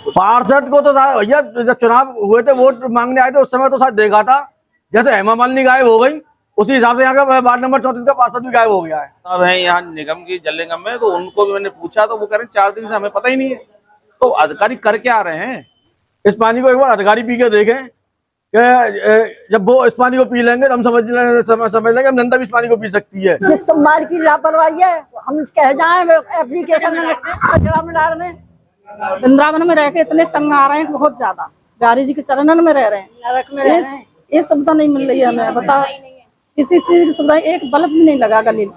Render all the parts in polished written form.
पार्षद को तो भैया जब चुनाव हुए थे, वोट मांगने आए थे, उस समय तो शायद देखा था। जैसे हेमा मालिनी गायब हो गई, उसी हिसाब से यहाँ का वार्ड नंबर 34 का पार्षद भी गायब हो गया है। अब है यहाँ निगम की जल निगम में, तो उनको भी मैंने पूछा तो वो कह रहे 4 दिन से हमें पता ही नहीं है। तो अधिकारी कर क्या रहे हैं? इस पानी को एक बार अधिकारी पी के देखें कि जब वो इस पानी को पी लेंगे तो हम समझ लेंगे हम जनता भी इस पानी को पी सकती है। जिस तुम्हारी की लापरवाही है, हम कह जाए एप्लीकेशन में कचरा में डाल दें। वृंदावन में रह के इतने तंग आ रहे हैं, बहुत ज्यादा। बिहारी जी के चरणन में रह रहे हैं, नरक में रह रहे हैं। ये सुविधा नहीं मिल रही है हमें, बता किसी चीज की सुविधा, एक बल्ब भी नहीं लगा गली में।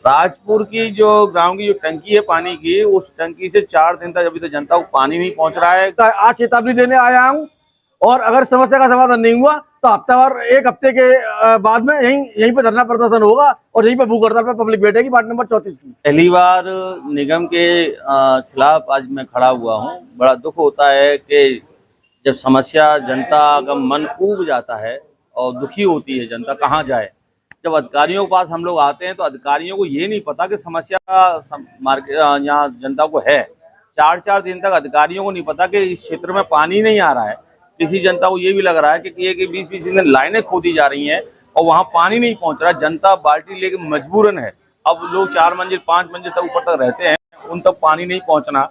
राजपुर की जो गांव की जो टंकी है पानी की, उस टंकी से 4 दिन तक अभी तक जनता को पानी नहीं पहुंच रहा है। आज चेतावनी देने आया हूँ, और अगर समस्या का समाधान नहीं हुआ तो एक हफ्ते के बाद में यहीं पे धरना प्रदर्शन होगा और यहीं पे भूख हड़ताल पर पब्लिक बैठेगी वार्ड नंबर 34 की। पहली बार निगम के खिलाफ आज मैं खड़ा हुआ हूँ। बड़ा दुख होता है कि जब समस्या, जनता का मन ऊब जाता है और दुखी होती है जनता, कहाँ जाए। जब अधिकारियों के पास हम लोग आते हैं तो अधिकारियों को ये नहीं पता कि समस्या यहाँ जनता को है। 4 दिन तक अधिकारियों को नहीं पता कि इस क्षेत्र में पानी नहीं आ रहा है। किसी जनता को ये भी लग रहा है कि 20-20 दिन लाइनें खोदी जा रही हैं और वहाँ पानी नहीं पहुँच रहा। जनता बाल्टी लेके मजबूरन है। अब लोग 4 मंजिल 5 मंजिल तक ऊपर तक रहते हैं, उन तक पानी नहीं पहुँचना,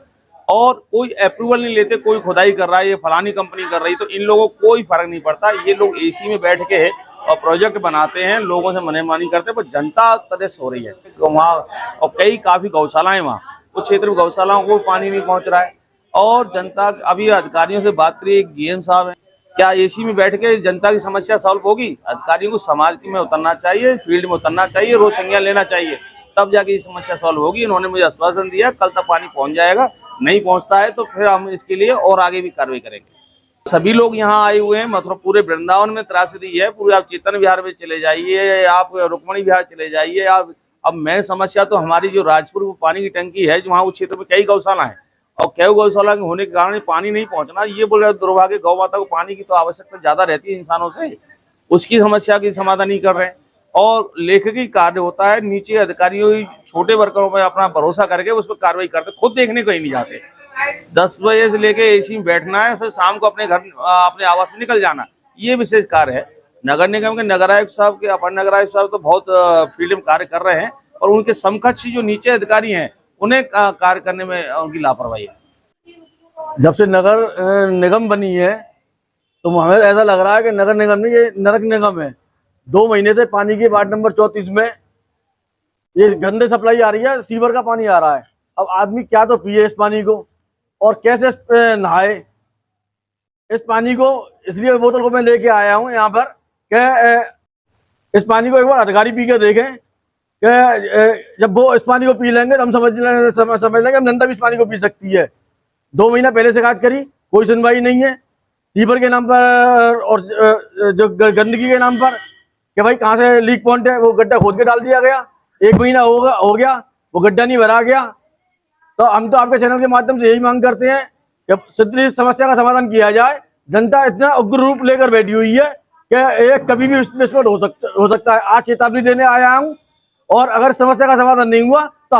और कोई अप्रूवल नहीं लेते। कोई खुदाई कर रहा है, ये फलानी कंपनी कर रही, तो इन लोगों को कोई फर्क नहीं पड़ता। ये लोग एसी में बैठ के और प्रोजेक्ट बनाते हैं, लोगों से मनमानी करते हैं, पर जनता तरस हो रही है वहाँ। और काफी गौशालाएं वहाँ उस क्षेत्र में, गौशालाओं को पानी नहीं पहुंच रहा है। और जनता, अभी अधिकारियों से बात करी, एक जीएम साहब है, क्या एसी में बैठ के जनता की समस्या सॉल्व होगी? अधिकारियों को समाज में उतरना चाहिए, फील्ड में उतरना चाहिए, रोज संज्ञान लेना चाहिए, तब जाके ये समस्या सॉल्व होगी। इन्होंने मुझे आश्वासन दिया कल तक पानी पहुंच जाएगा। नहीं पहुंचता है तो फिर हम इसके लिए और आगे भी कार्रवाई करेंगे। सभी लोग यहाँ आए हुए हैं, मतलब पूरे वृंदावन में त्रासदी है। पूरे आप चेतन विहार में चले जाइए, आप रुक्मणी विहार चले जाइए। आप अब मैं समस्या तो हमारी जो राजपुर पानी की टंकी है, जो वहाँ उस क्षेत्र में कई गौशाला है, और कई गौशाला के होने के कारण पानी नहीं पहुंचना, ये बोल रहे दुर्भाग्य। गौ माता को पानी की तो आवश्यकता ज्यादा रहती है इंसानों से, उसकी समस्या की समाधान नहीं कर रहे हैं। और लेखकी कार्य होता है, नीचे अधिकारियों छोटे वर्करों में अपना भरोसा करके उस पर कार्रवाई करते, खुद देखने को ही नहीं जाते। 10 बजे से लेके एसी में बैठना है, फिर शाम को अपने घर अपने आवास में निकल जाना, ये विशेष कार्य है। नगर निगम के नगर आयुक्त साहब के, अपर नगर आयुक्त साहब तो बहुत फील्ड में कार्य कर रहे हैं, और उनके समकक्ष जो नीचे अधिकारी हैं उन्हें कार्य करने में उनकी लापरवाही है। जब से नगर निगम बनी है तो हमें ऐसा लग रहा है कि नगर निगम नहीं, ये नरक निगम है। 2 महीने से पानी की वार्ड नंबर 34 में ये गंदे सप्लाई आ रही है, सीवर का पानी आ रहा है। अब आदमी क्या तो पिए इस पानी को और कैसे नहाए इस पानी को। इसलिए बोतल को मैं लेके आया हूँ यहाँ पर कि इस पानी को एक बार अधिकारी पी के देखें कि जब वो इस पानी को पी लेंगे तो हम समझ लेंगे हम जनता भी इस पानी को पी सकती है। 2 महीना पहले शिकायत करी, कोई सुनवाई नहीं है। सीवर के नाम पर और जो गंदगी के नाम पर कि भाई कहाँ से लीक पॉइंट है, वो गड्ढा खोद के डाल दिया गया। 1 महीना हो गया, वो गड्ढा नहीं भरा गया। तो हम तो आपके चैनल के माध्यम से यही मांग करते हैं कि इस समस्या का समाधान किया जाए। जनता इतना उग्र रूप लेकर बैठी हुई है कि एक कभी भी विस्फोट हो सकता है। आज चेतावनी देने आया हूँ, और अगर समस्या का समाधान नहीं हुआ तो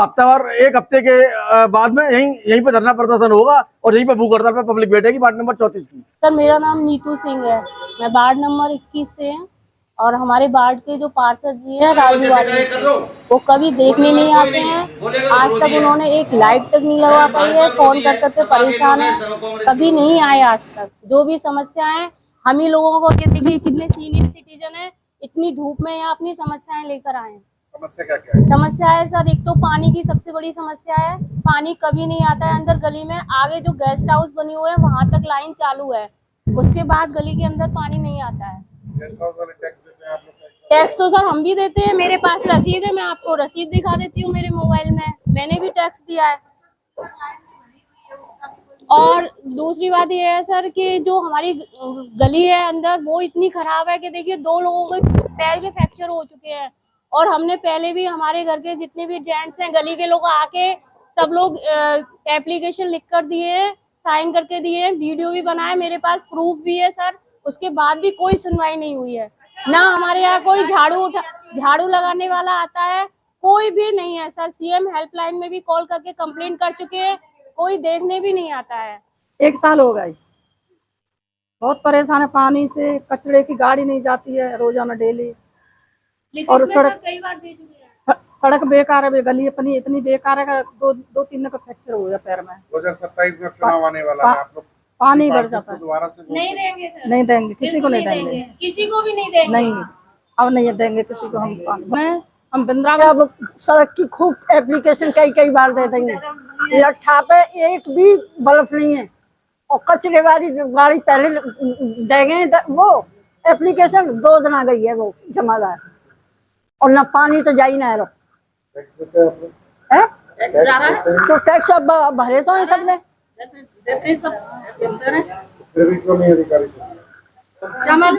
एक हफ्ते के बाद में यहीं पे धरना प्रदर्शन होगा और यहीं पे भूख हड़ताल पर पब्लिक बैठेगी वार्ड नंबर 34 की। सर, मेरा नाम नीतू सिंह है, मैं वार्ड नंबर 21 से हैं। और हमारे वार्ड के जो पार्षद जी हैं राजू वाली, वो कभी देखने नहीं आते हैं। आज तक उन्होंने एक लाइट तक नहीं लगवा पाई है। फोन कर करके परेशान है, कभी नहीं आए आज तक। जो भी समस्या है हम ही लोगों को, देखिए कितने सीनियर सिटीजन है, इतनी धूप में यहाँ अपनी समस्याएं लेकर आए हैं। समस्या क्या क्या है? समस्या है सर, एक तो पानी की सबसे बड़ी समस्या है। पानी कभी नहीं आता है अंदर गली में। आगे जो गेस्ट हाउस बने हुए हैं वहां तक लाइन चालू है, उसके बाद गली के अंदर पानी नहीं आता है। गेस्ट हाउस वाले टैक्स देते हैं आप लोग? टैक्स तो सर हम भी देते हैं, मेरे पास रसीद है, मैं आपको रसीद दिखा देती हूँ मेरे मोबाइल में, मैंने भी टैक्स दिया है। और दूसरी बात ये है सर कि जो हमारी गली है अंदर, वो इतनी खराब है कि देखिए 2 लोगों के पैर के फ्रैक्चर हो चुके हैं। और हमने पहले भी, हमारे घर के जितने भी जेंट्स हैं, गली के लोग आके सब लोग एप्लीकेशन लिख कर दिए हैं, साइन करके दिए हैं, वीडियो भी बनाए, मेरे पास प्रूफ भी है सर। उसके बाद भी कोई सुनवाई नहीं हुई है। ना हमारे यहाँ कोई झाड़ू लगाने वाला आता है, कोई भी नहीं है सर। सीएम हेल्पलाइन में भी कॉल करके कंप्लेंट कर चुके हैं, कोई देखने भी नहीं आता है। 1 साल हो गई। बहुत परेशान है पानी से, कचरे की गाड़ी नहीं जाती है रोजाना डेली। और सड़क कई बार दे चुके हैं। सड़क बेकार है, गली अपनी इतनी बेकार है कि 2-3 का फ्रैक्चर हो गया पैर में। 2027 में चुनाव आने वाला है, आप लोग पानी भर जाता है। दोबारा से नहीं देंगे सर, नहीं देंगे, किसी को नहीं देंगे। किसी को भी नहीं देंगे। नहीं, अब नहीं देंगे किसी को हम पानी। हम वृंदावन अब सड़क की खूब एप्लीकेशन कई बार दे देंगे, लट्ठा पे एक भी बल्ब नहीं है। और कचरे वाली जो गाड़ी पहले देंगे वो एप्लीकेशन 2 दिन आ गई है वो जमादार, और ना पानी तो जा ही ना रहो है। तो टैक्स अब भरे तो है सबने, देते हैं सब, ऐसे होते हैं। फिर भी क्यों नहीं अधिकारी?